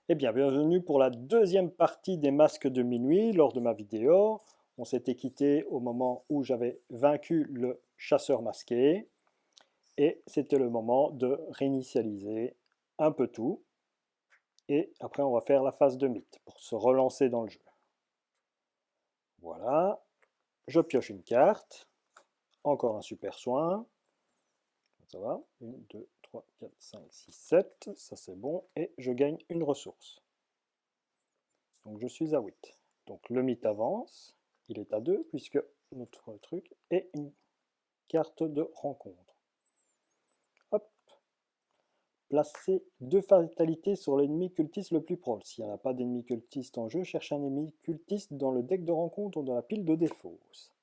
Eh bien, bienvenue pour la deuxième partie des masques de minuit. Lors de ma vidéo, on s'était quitté au moment où j'avais vaincu le chasseur masqué. Et c'était le moment de réinitialiser un peu tout. Et après, on va faire la phase de mythe pour se relancer dans le jeu. Voilà, je pioche une carte. Encore un super soin. Ça va, 1, 2, 3, 4, 5, 6, 7. Ça c'est bon. Et je gagne une ressource. Donc je suis à 8. Donc le mythe avance, il est à 2 puisque notre truc est une carte de rencontre. Hop, placez 2 fatalités sur l'ennemi cultiste le plus proche. S'il n'y a pas d'ennemi cultiste en jeu, cherchez un ennemi cultiste dans le deck de rencontre ou dans la pile de défausse.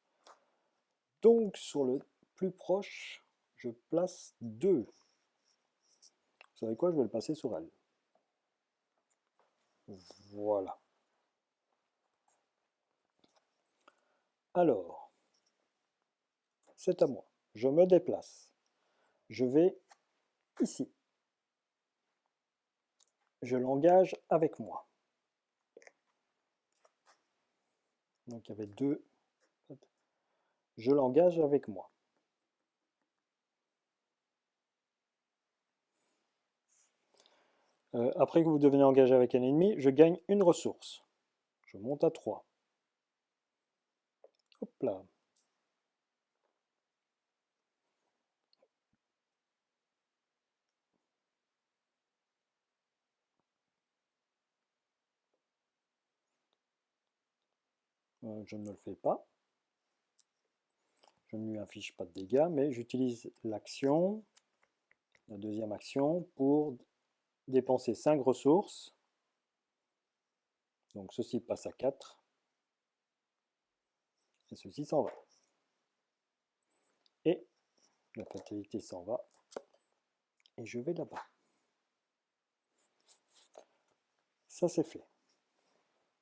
Donc sur le plus proche, je place 2. Vous savez quoi, je vais le passer sur elle. Voilà. Alors, c'est à moi. Je me déplace. Je vais ici. Je l'engage avec moi. Donc il y avait 2. Je l'engage avec moi. Après que vous devenez engagé avec un ennemi, je gagne une ressource. Je monte à 3. Hop là. Je ne le fais pas. Je ne lui inflige pas de dégâts, mais j'utilise l'action, la deuxième action, pour dépenser 5 ressources. Donc ceci passe à 4. Et ceci s'en va. Et la fatalité s'en va. Et je vais là-bas. Ça c'est fait.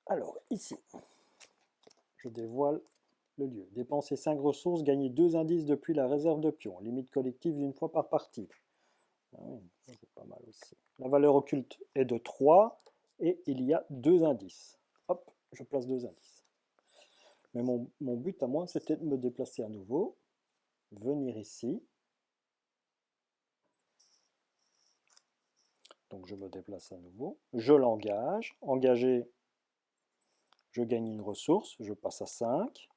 Alors ici, je dévoile le lieu. Dépenser 5 ressources, gagner 2 indices depuis la réserve de pions. Limite collective d'une fois par partie. Ah oui, c'est pas mal aussi. La valeur occulte est de 3 et il y a 2 indices. Hop, je place 2 indices. Mais mon but à moi, c'était de me déplacer à nouveau, venir ici. Donc je me déplace à nouveau. Je l'engage. Engagé, je gagne une ressource. Je passe à 5.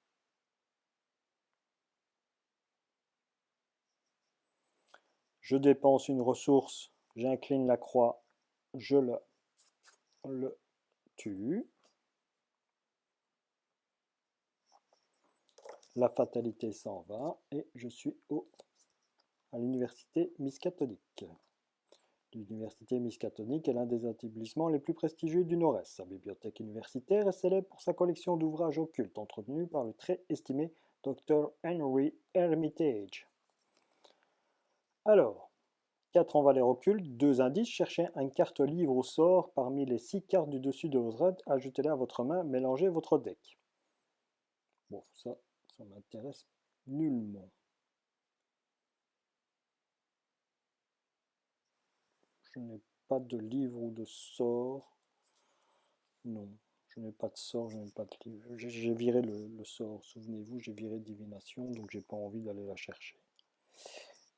Je dépense une ressource. J'incline la croix. Je le tue. La fatalité s'en va et je suis à l'université Miskatonic. L'université Miskatonic est l'un des établissements les plus prestigieux du Nord-Est. Sa bibliothèque universitaire est célèbre pour sa collection d'ouvrages occultes entretenus par le très estimé Dr. Henry Hermitage. Alors, 4 en valeur occulte, 2 indices, cherchez une carte livre au sort parmi les 6 cartes du dessus de votre raid, ajoutez-les à votre main, mélangez votre deck. Bon, ça m'intéresse nullement. Je n'ai pas de livre ou de sort. Non, je n'ai pas de sort, je n'ai pas de livre. J'ai viré le sort, souvenez-vous, j'ai viré divination, donc j'ai pas envie d'aller la chercher.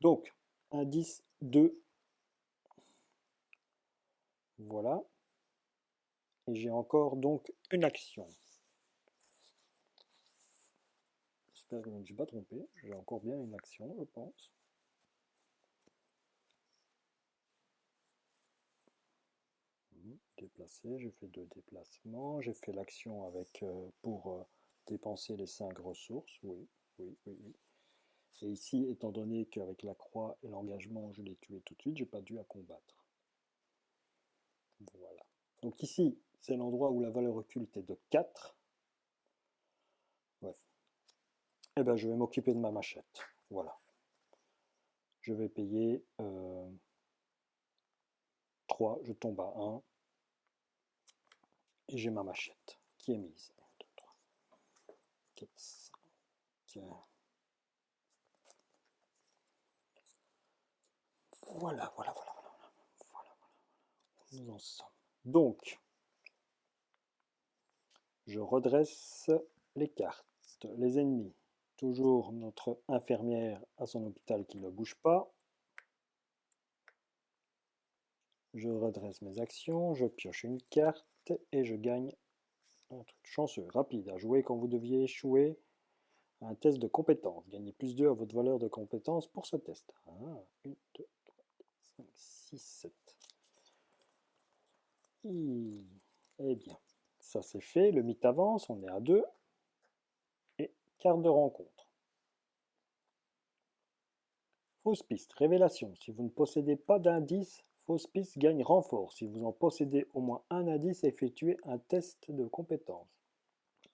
Donc, indice 2. Voilà. Et j'ai encore donc une action. J'espère que je ne me suis pas trompé. J'ai encore bien une action, je pense. Déplacer, j'ai fait 2 déplacements. J'ai fait l'action avec pour dépenser les 5 ressources. Oui, oui, oui, oui. Et ici, étant donné qu'avec la croix et l'engagement, je l'ai tué tout de suite, j'ai pas dû à combattre. Voilà. Donc ici, c'est l'endroit où la valeur occulte est de 4. Ouais. Eh bien, je vais m'occuper de ma machette. Voilà. Je vais payer 3, je tombe à 1. Et j'ai ma machette qui est mise. 1, 2, 3, 4, 5. Voilà, voilà, voilà, voilà, voilà, voilà. Nous en sommes. Donc, je redresse les cartes. Les ennemis. Toujours notre infirmière à son hôpital qui ne bouge pas. Je redresse mes actions, je pioche une carte et je gagne un truc chanceux, rapide, à jouer quand vous deviez échouer à un test de compétence. Gagnez plus 2 à votre valeur de compétence pour ce test. 1, 2, 3, 5, 6, 7. Eh bien, ça c'est fait. Le mythe avance, on est à 2. Et carte de rencontre. Fausse piste, révélation. Si vous ne possédez pas d'indice, fausse piste gagne renfort. Si vous en possédez au moins un indice, effectuez un test de compétence.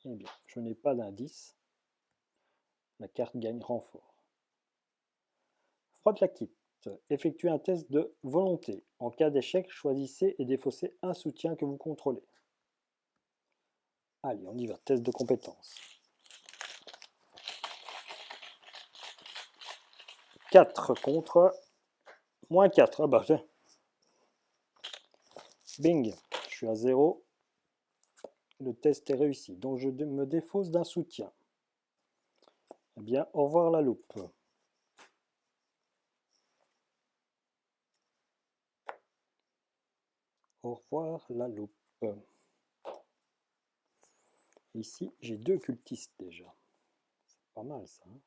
Eh bien, je n'ai pas d'indice. La carte gagne renfort. Froide la quitte. Effectuez un test de volonté. En cas d'échec, choisissez et défaussez un soutien que vous contrôlez. Allez, on y va. Test de compétence. 4 contre moins 4. Ah bah, bing, je suis à 0. Le test est réussi. Donc je me défausse d'un soutien. Eh bien, au revoir la loupe. Au revoir la loupe. Ici, j'ai 2 cultistes déjà. C'est pas mal ça. Hein,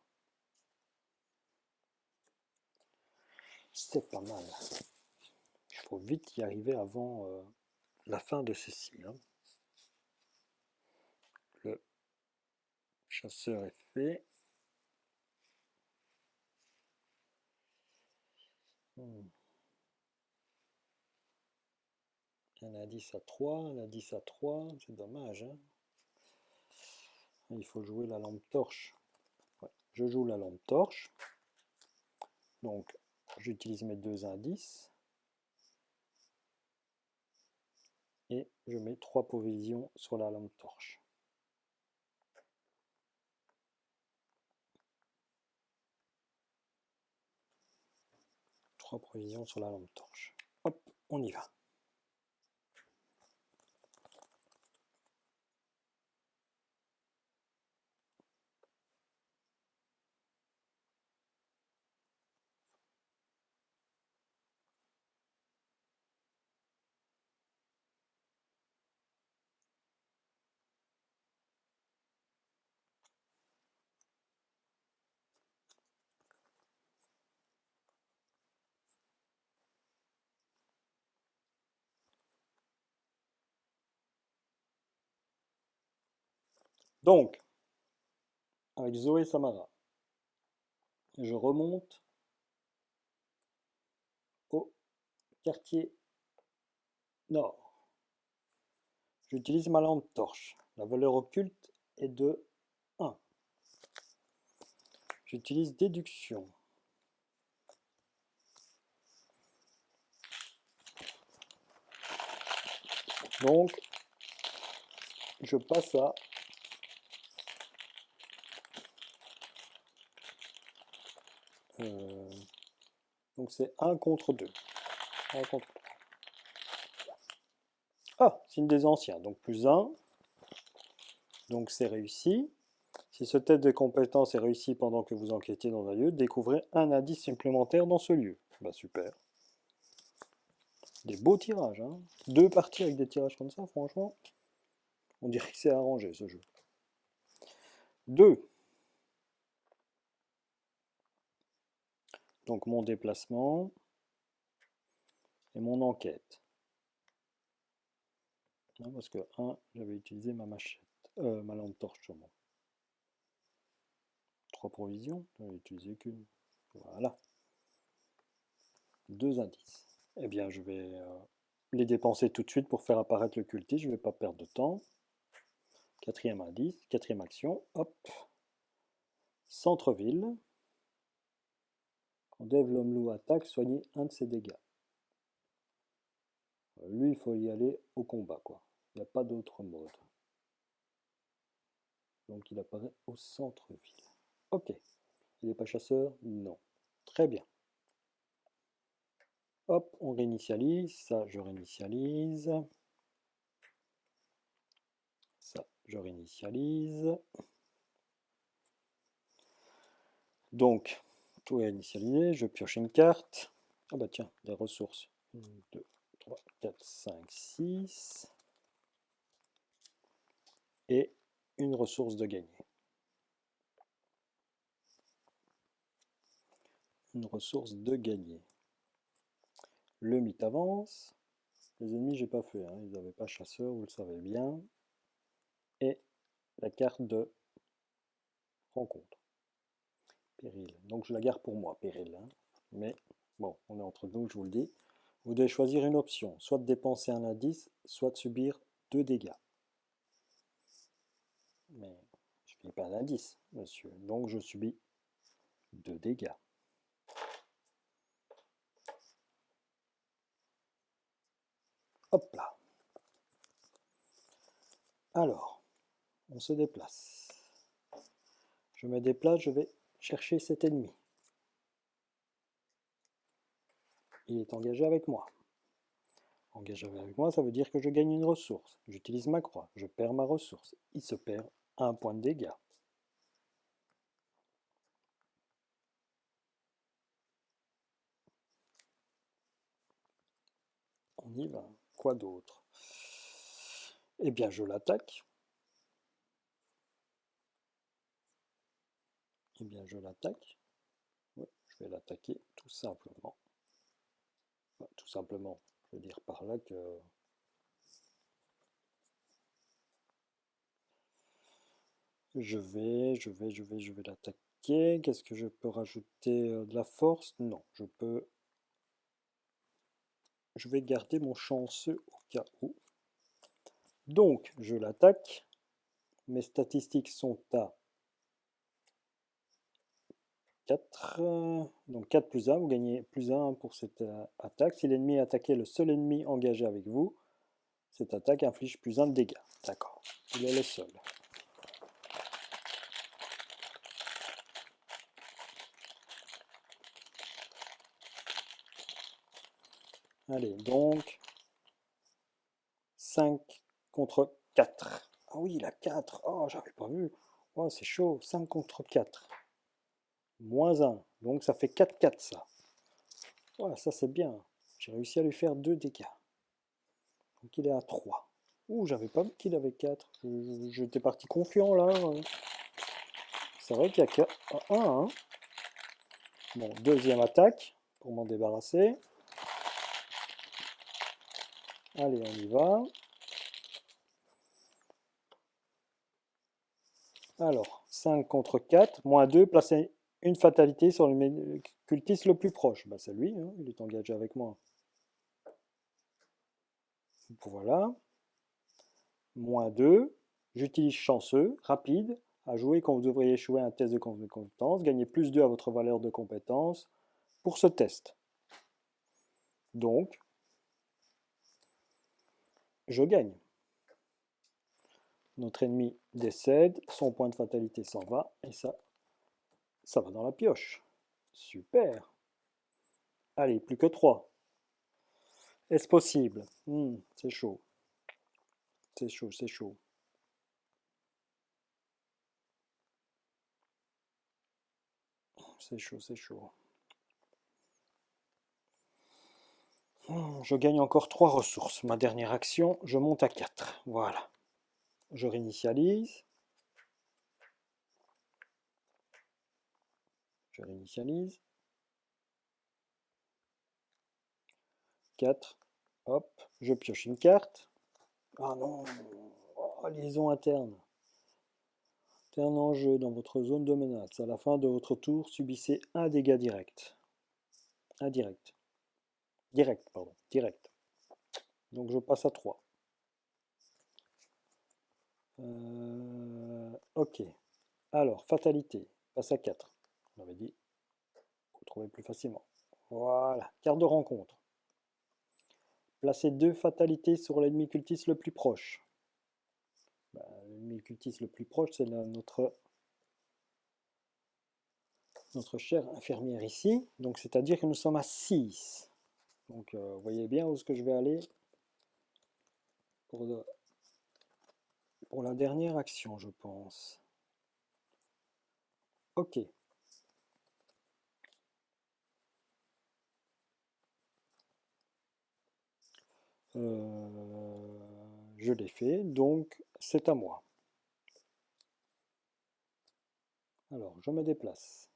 c'est pas mal. Il faut vite y arriver avant la fin de ceci. Hein. Le chasseur est fait. Un indice à 3, un indice à 3, c'est dommage. Hein. Il faut jouer la lampe torche. Ouais, je joue la lampe torche. Donc, j'utilise mes 2 indices. Et je mets 3 provisions sur la lampe torche. Provisions sur la lampe torche. Hop, on y va. Donc, avec Zoé Samara, je remonte au quartier nord. J'utilise ma lampe torche. La valeur occulte est de 1. J'utilise déduction. Donc, je passe à donc c'est 1 contre 2. 1 contre 3. Ah, signe des anciens. Donc plus 1. Donc c'est réussi. Si ce test de compétence est réussi pendant que vous enquêtez dans un lieu, découvrez un indice supplémentaire dans ce lieu. Bah super. Des beaux tirages. Hein. 2 parties avec des tirages comme ça, franchement. On dirait que c'est arrangé ce jeu. 2. Donc mon déplacement et mon enquête. Non, parce que 1, j'avais utilisé ma machette, ma lampe torche sûrement. 3 provisions, j'en ai utilisé qu'une. Voilà. 2 indices. Eh bien, je vais les dépenser tout de suite pour faire apparaître le cultiste. Je ne vais pas perdre de temps. 4e indice, 4e action. Hop. Centre-ville. Quand Dave l'homme-loup attaque, soignez un de ses dégâts. Lui, il faut y aller au combat, quoi. Il n'y a pas d'autre mode. Donc il apparaît au centre-ville. Ok. Il n'est pas chasseur? Non. Très bien. Hop, on réinitialise. Ça, je réinitialise. Je réinitialise. Donc, tout est initialisé. Je pioche une carte. Ah bah tiens, des ressources. 1, 2, 3, 4, 5, 6. Et une ressource de gagner. Une ressource de gagner. Le mythe avance. Les ennemis, j'ai pas fait. Hein. Ils n'avaient pas chasseur, vous le savez bien. Et la carte de rencontre. Péril. Donc je la garde pour moi, péril. Hein. Mais bon, on est entre nous, je vous le dis. Vous devez choisir une option. Soit de dépenser un indice, soit de subir 2 dégâts. Mais je ne paye pas un indice, monsieur. Donc je subis 2 dégâts. Hop là. Alors, on se déplace. Je me déplace, je vais chercher cet ennemi. Il est engagé avec moi. Engagé avec moi, ça veut dire que je gagne une ressource. J'utilise ma croix, je perds ma ressource. Il se perd 1 point de dégâts. On y va. Quoi d'autre? Eh bien, je l'attaque. Eh bien, je l'attaque. Oui, je vais l'attaquer tout simplement. Enfin, tout simplement, je veux dire par là que... Je vais l'attaquer. Qu'est-ce que je peux rajouter? De la force? Non, je peux... Je vais garder mon chanceux au cas où. Donc, je l'attaque. Mes statistiques sont à 4. Donc 4 plus 1, vous gagnez plus 1 pour cette attaque. Si l'ennemi est attaqué, le seul ennemi engagé avec vous, cette attaque inflige plus 1 de dégâts. D'accord, il est le seul. Allez, donc 5 contre 4. Ah oui, il a 4. Oh, j'avais pas vu. Oh, c'est chaud. 5 contre 4. Moins 1. Donc ça fait 4-4 ça. Voilà, ça c'est bien. J'ai réussi à lui faire 2 dégâts. Donc il est à 3. Ouh, j'avais pas vu qu'il avait 4. J'étais parti confiant là. C'est vrai qu'il n'y a que 1. Hein. Bon, deuxième attaque pour m'en débarrasser. Allez, on y va. Alors, 5 contre 4, moins 2, placez une fatalité sur le cultiste le plus proche. Bah, c'est lui, hein, il est engagé avec moi. Voilà. Moins 2, j'utilise chanceux, rapide, à jouer quand vous devriez échouer un test de compétence. Gagnez plus 2 à votre valeur de compétence pour ce test. Donc, je gagne. Notre ennemi décède, son point de fatalité s'en va, et ça va dans la pioche. Super. Allez, plus que 3. Est-ce possible? C'est chaud. C'est chaud, c'est chaud. C'est chaud, c'est chaud. Je gagne encore 3 ressources. Ma dernière action, je monte à 4. Voilà. Je réinitialise. Je réinitialise. 4. Hop. Je pioche une carte. Ah non. Oh, liaison interne. Interne en jeu dans votre zone de menace. À la fin de votre tour, subissez un dégât direct. Indirect. Direct, pardon. Direct. Donc je passe à 3. Ok. Alors, fatalité. Passe à 4. On avait dit. Vous trouvez plus facilement. Voilà. Carte de rencontre. Placez 2 fatalités sur l'ennemi cultiste le plus proche. L'ennemi cultiste le plus proche, c'est notre chère infirmière ici. Donc, c'est-à-dire que nous sommes à 6. Donc, vous voyez bien où est-ce que je vais aller pour pour la dernière action, je pense. Ok. Je l'ai fait, donc c'est à moi. Alors, je me déplace.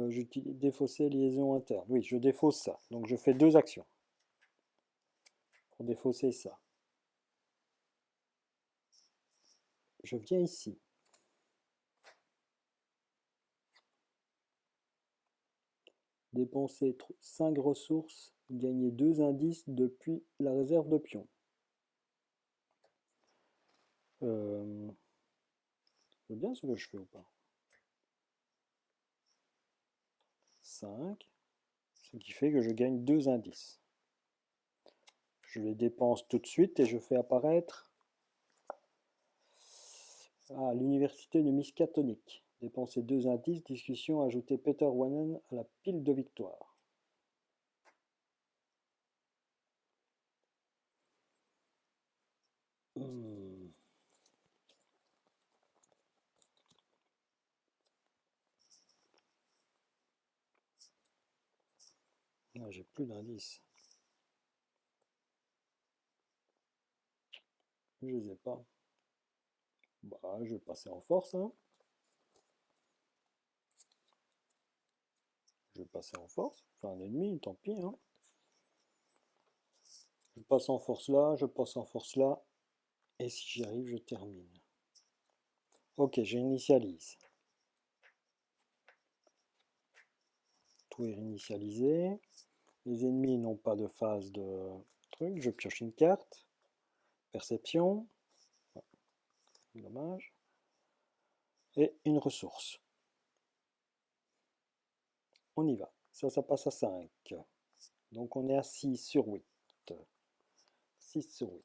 J'utilise défausser liaison interne. Oui, je défausse ça. Donc je fais 2 actions pour défausser ça. Je viens ici. Dépenser 5 ressources, gagner 2 indices depuis la réserve de pions. C'est bien ce que je fais ou pas? 5, ce qui fait que je gagne 2 indices. Je les dépense tout de suite et je fais apparaître l'université de Miskatonic. Dépenser 2 indices, discussion, ajouter Peter Wannen à la pile de victoire. J'ai plus d'indices. Je les ai pas. Bah, je vais passer en force, hein. Je vais passer en force. Enfin, un ennemi, tant pis, hein. Je passe en force là, je passe en force là. Et si j'y arrive, je termine. Ok, j'initialise. Tout est réinitialisé. Les ennemis n'ont pas de phase de truc. Je pioche une carte. Perception. Dommage. Et une ressource. On y va. Ça passe à 5. Donc on est à 6 sur 8. 6 sur 8.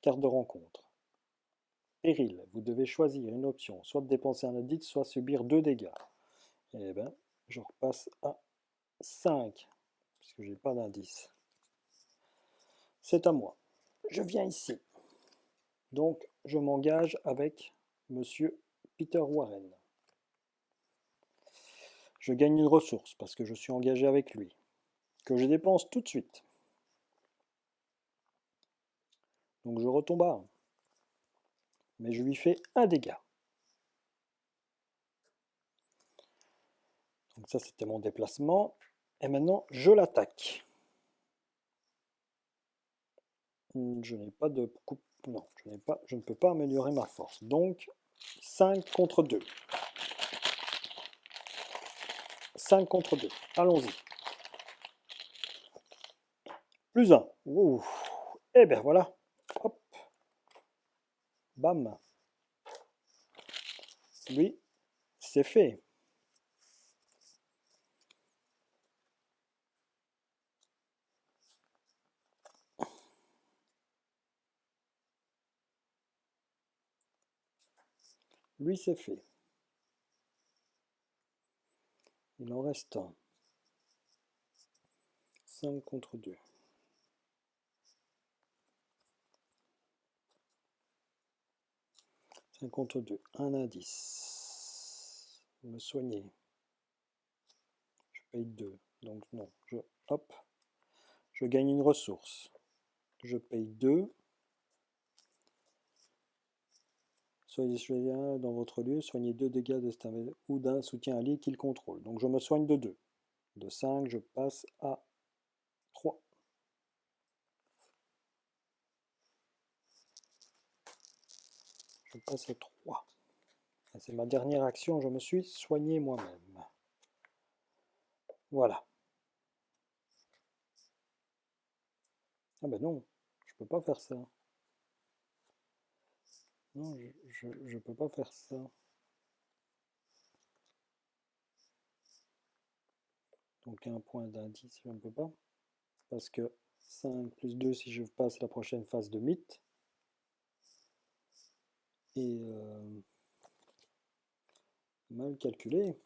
Carte de rencontre. Péril, vous devez choisir une option, soit de dépenser un indice, soit subir 2 dégâts. Et bien, je repasse à 5, puisque j'ai pas d'indice. C'est à moi. Je viens ici. Donc, je m'engage avec Monsieur Peter Warren. Je gagne une ressource, parce que je suis engagé avec lui, que je dépense tout de suite. Donc je retombe à 1. Mais je lui fais un dégât. Donc ça, c'était mon déplacement. Et maintenant, je l'attaque. Je n'ai pas de coupe. Non, je ne peux pas améliorer ma force. Donc, 5 contre 2. 5 contre 2. Allons-y. Plus 1. Ouh. Et bien voilà. Hop. Bam. Lui, c'est fait. Lui, c'est fait. Il en reste un. 5 contre 2. 5 contre 2. Un indice. Me soigner. Je paye 2. Donc non. Hop. Je gagne une ressource. Je paye 2. Soyez dans votre lieu, soignez 2 dégâts de ou d'un soutien allié qu'il contrôle. Donc je me soigne de 2. De 5, je passe à 3. Je passe à 3. C'est ma dernière action, je me suis soigné moi-même. Voilà. Ah ben non, je peux pas faire ça. Non, je peux pas faire ça. Donc un point d'indice, je ne peux pas. Parce que 5 plus 2 si je passe la prochaine phase de mythe. Et mal calculé.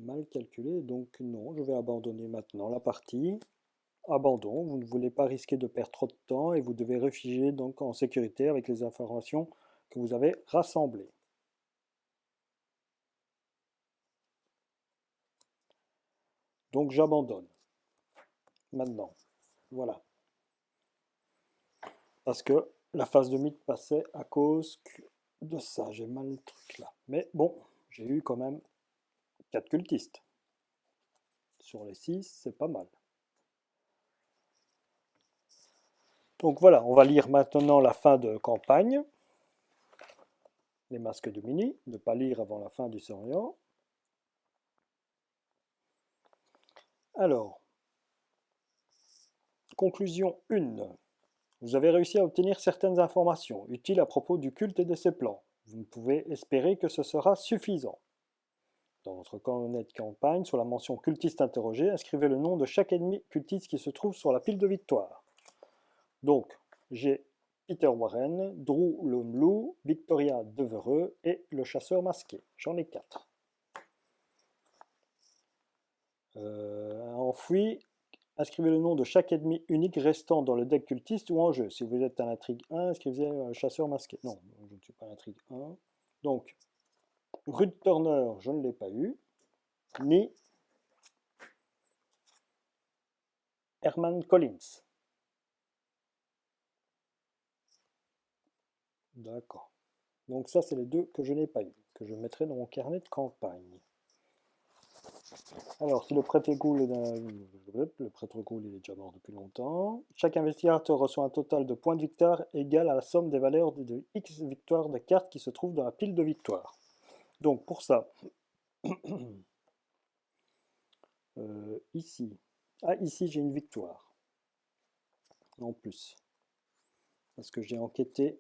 mal calculé, donc non, je vais abandonner maintenant la partie. Abandon, vous ne voulez pas risquer de perdre trop de temps et vous devez réfugier donc en sécurité avec les informations que vous avez rassemblées. Donc j'abandonne. Maintenant, voilà. Parce que la phase de mythe passait à cause de ça, j'ai mal le truc là. Mais bon, j'ai eu quand même 4 cultistes. Sur les 6, c'est pas mal. Donc voilà, on va lire maintenant la fin de campagne. Les masques de Mini, ne pas lire avant la fin du Sorian. Alors, conclusion 1. Vous avez réussi à obtenir certaines informations utiles à propos du culte et de ses plans. Vous ne pouvez espérer que ce sera suffisant. Dans votre carnet de campagne, sur la mention cultiste interrogé, inscrivez le nom de chaque ennemi cultiste qui se trouve sur la pile de victoire. Donc, j'ai Peter Warren, Drew Lomlou, Victoria Devereux et le chasseur masqué. J'en ai 4. Enfoui, inscrivez le nom de chaque ennemi unique restant dans le deck cultiste ou en jeu. Si vous êtes à l'intrigue 1, inscrivez chasseur masqué. Non, je ne suis pas à l'intrigue 1. Donc, Rude Turner, je ne l'ai pas eu. Ni Herman Collins. D'accord. Donc ça, c'est les deux que je n'ai pas eu, que je mettrai dans mon carnet de campagne. Alors, si le prêtre Ghoul il est déjà mort depuis longtemps. Chaque investigateur reçoit un total de points de victoire égal à la somme des valeurs de X victoires de cartes qui se trouvent dans la pile de victoire. Donc pour ça, ici, ici j'ai une victoire en plus, parce que j'ai enquêté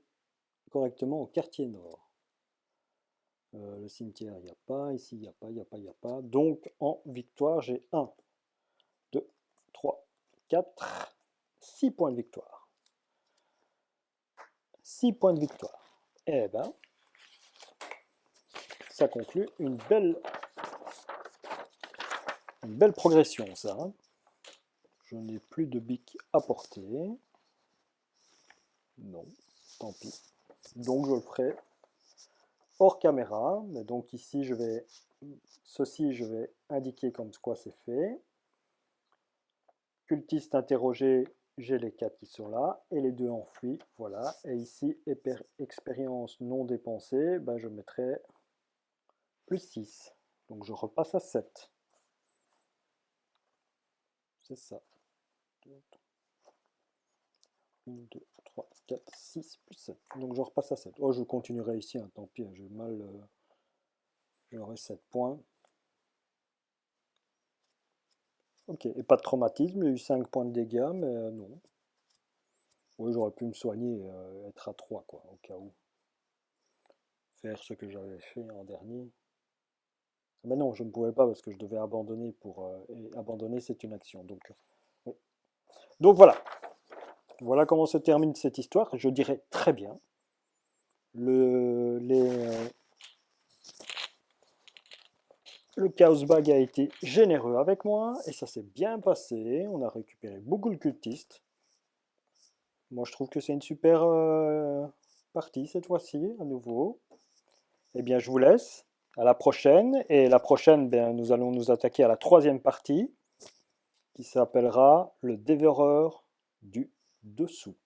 correctement au quartier nord. Le cimetière, il n'y a pas, ici il n'y a pas, il n'y a pas, il n'y a pas. Donc en victoire, j'ai 1, 2, 3, 4, 6 points de victoire. 6 points de victoire. Eh ben, ça conclut une belle progression, ça. Hein. Je n'ai plus de bic à porter. Non, tant pis. Donc je le ferai hors caméra. Mais donc ici, ceci, je vais indiquer comme quoi c'est fait. Cultiste interrogé, j'ai les 4 qui sont là et les 2 enfouis, voilà. Et ici, expérience non dépensée, ben je mettrai plus 6. Donc je repasse à 7. C'est ça. 1, 2, 3, 4, 6, plus 7. Donc je repasse à 7. Oh, je continuerai ici, hein, tant pis, j'ai mal. J'aurai 7 points. Ok, et pas de traumatisme, il y a eu 5 points de dégâts, mais non. Oui, j'aurais pu me soigner, être à 3, quoi, au cas où. Faire ce que j'avais fait en dernier. Mais non, je ne pouvais pas parce que je devais abandonner et abandonner, c'est une action. Oui. Donc voilà. Voilà comment se termine cette histoire. Je dirais très bien. Le Chaos Bag a été généreux avec moi et ça s'est bien passé. On a récupéré beaucoup de cultistes. Moi, je trouve que c'est une super partie cette fois-ci, à nouveau. Eh bien, je vous laisse. À la prochaine. Et la prochaine, bien, nous allons nous attaquer à la 3e partie qui s'appellera le dévoreur du dessous.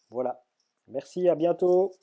Voilà. Merci, à bientôt.